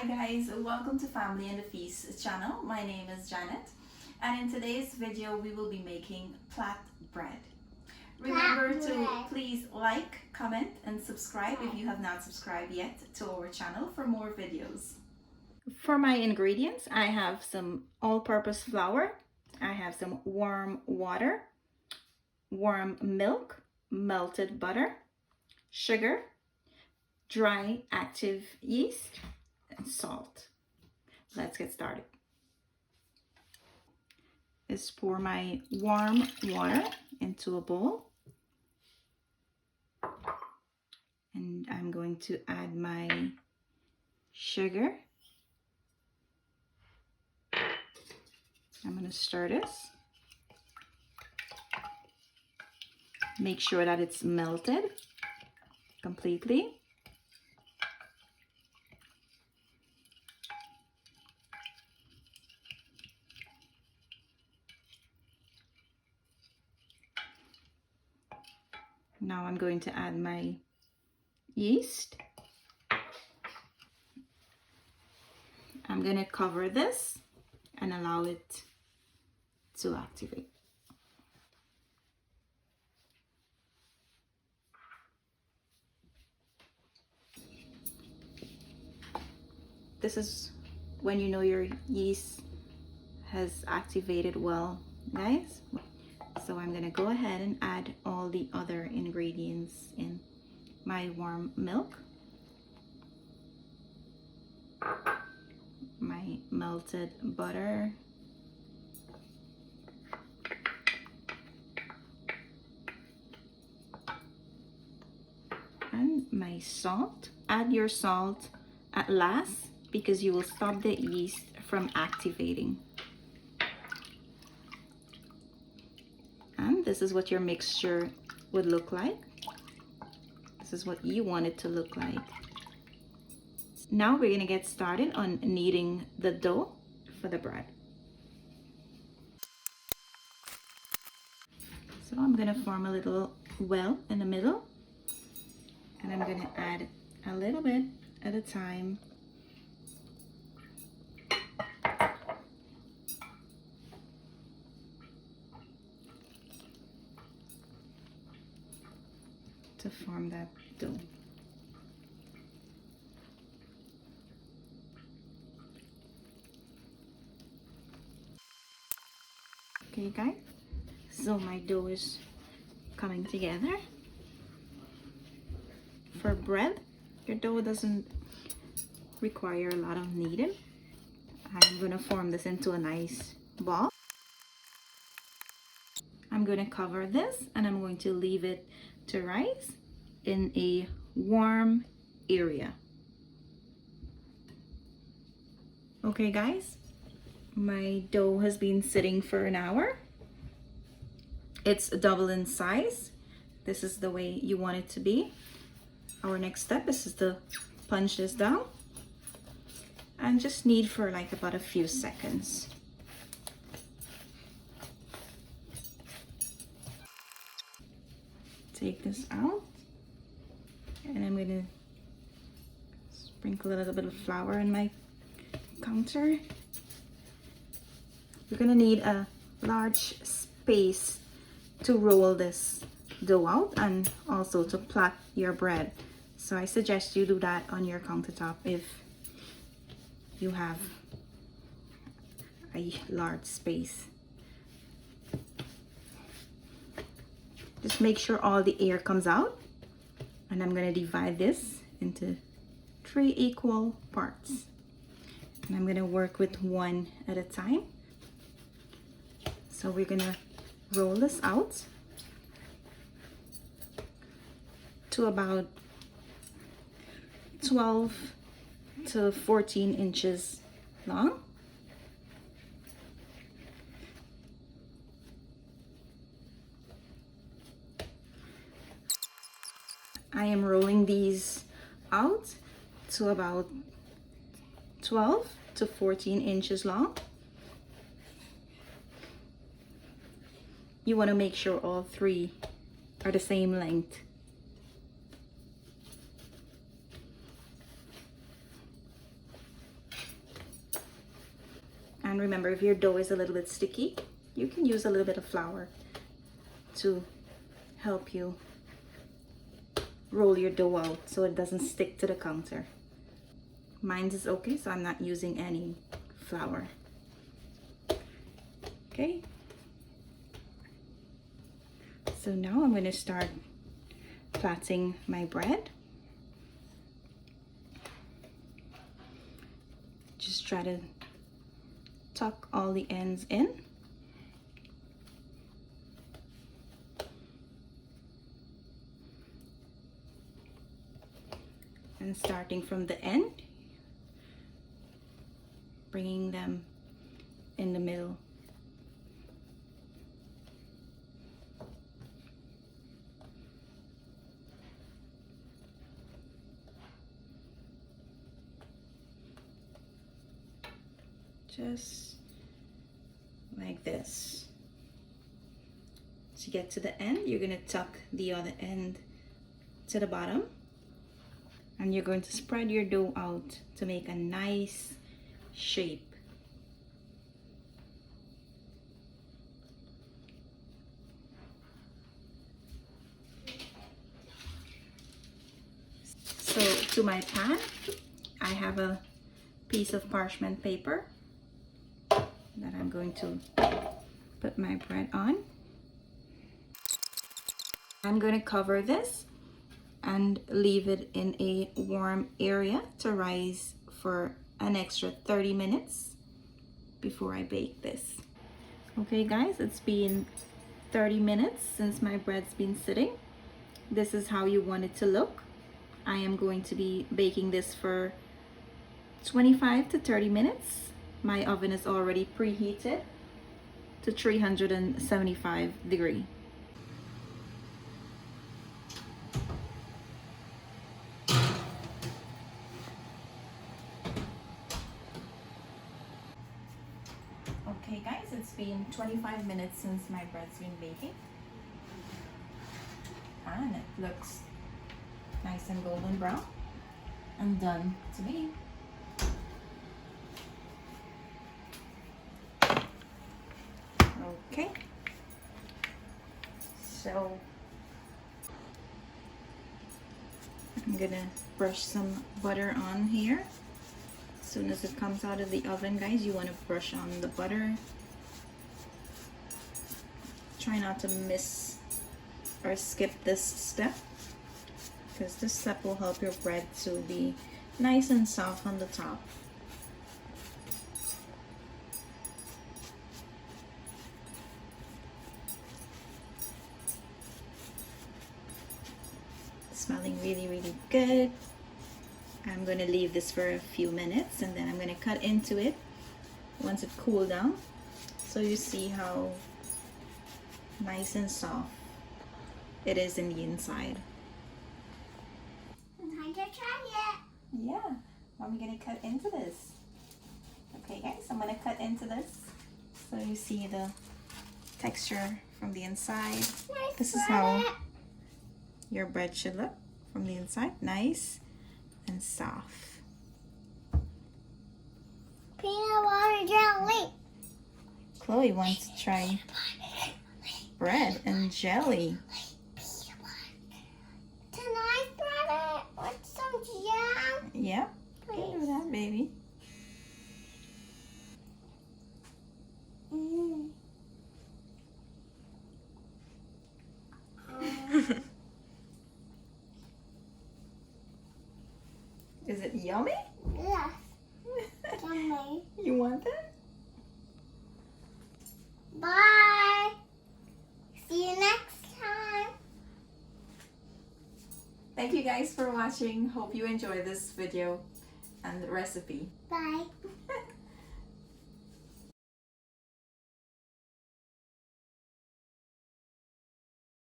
guys, welcome to Family and the Feast channel. My name is Janet, and in today's video we will be making plait bread. Remember to please like, comment and subscribe if you have not subscribed yet to our channel for more videos. For my ingredients, I have some all-purpose flour, I have some warm water, warm milk, melted butter, sugar, dry active yeast, and salt. Let's get started. Just pour my warm water into a bowl, and I'm going to add my sugar. I'm going to stir this. Make sure that it's melted completely. Now I'm going to add my yeast. I'm going to cover this and allow it to activate. This is when you know your yeast has activated well, guys. So I'm gonna go ahead and add all the other ingredients in. My warm milk, my melted butter, and my salt. Add your salt at last because you will stop the yeast from activating. And this is what your mixture would look like. This is what you want it to look like. Now we're gonna get started on kneading the dough for the bread. So I'm gonna form a little well in the middle, and I'm gonna add a little bit at a time. To form that dough. Okay guys, so my dough is coming together. For bread, your dough doesn't require a lot of kneading. I'm going to form this into a nice ball. I'm going to cover this and I'm going to leave it to rise in a warm area. Okay guys, my dough has been sitting for an hour. It's double in size. This is the way you want it to be. Our next step is to punch this down and just knead for like about a few seconds. Take this out, and I'm gonna sprinkle a little bit of flour in my counter. You're gonna need a large space to roll this dough out and also to plait your bread. So I suggest you do that on your countertop if you have a large space. Just make sure all the air comes out, and I'm going to divide this into 3 equal parts, and I'm going to work with one at a time. So we're going to roll this out to about 12 to 14 inches long. I am rolling these out to about 12 to 14 inches long. You want to make sure all 3 are the same length. And remember, if your dough is a little bit sticky, you can use a little bit of flour to help you roll your dough out so it doesn't stick to the counter. Mine is okay, so I'm not using any flour. Okay. So now I'm going to start plaiting my bread. Just try to tuck all the ends in. And starting from the end, bringing them in the middle. Just like this. To get to the end, you're going to tuck the other end to the bottom, and you're going to spread your dough out to make a nice shape. So to my pan, I have a piece of parchment paper that I'm going to put my bread on. I'm going to cover this and leave it in a warm area to rise for an extra 30 minutes before I bake this. Okay guys, it's been 30 minutes since my bread's been sitting. This is how you want it to look. I am going to be baking this for 25 to 30 minutes. My oven is already preheated to 375 degrees. Okay guys, it's been 25 minutes since my bread's been baking. And it looks nice and golden brown and done to me. Okay, so I'm gonna brush some butter on here. As soon as it comes out of the oven, guys, you want to brush on the butter. Try not to miss or skip this step, because this step will help your bread to be nice and soft on the top. Smelling really, really good. I'm going to leave this for a few minutes and then I'm going to cut into it once it cools down, so you see how nice and soft it is in the inside. Time to try it. Yeah, I'm going to cut into this. Okay guys, I'm going to cut into this so you see the texture from the inside. This is how your bread should look from the inside, nice and soft. Peanut butter jelly. Chloe wants to try bread and jelly. Can I spread it with some jam? Yeah, you can do that, baby. Is it yummy? Yes. Yummy. You want that? Bye. See you next time. Thank you guys for watching. Hope you enjoy this video and the recipe. Bye.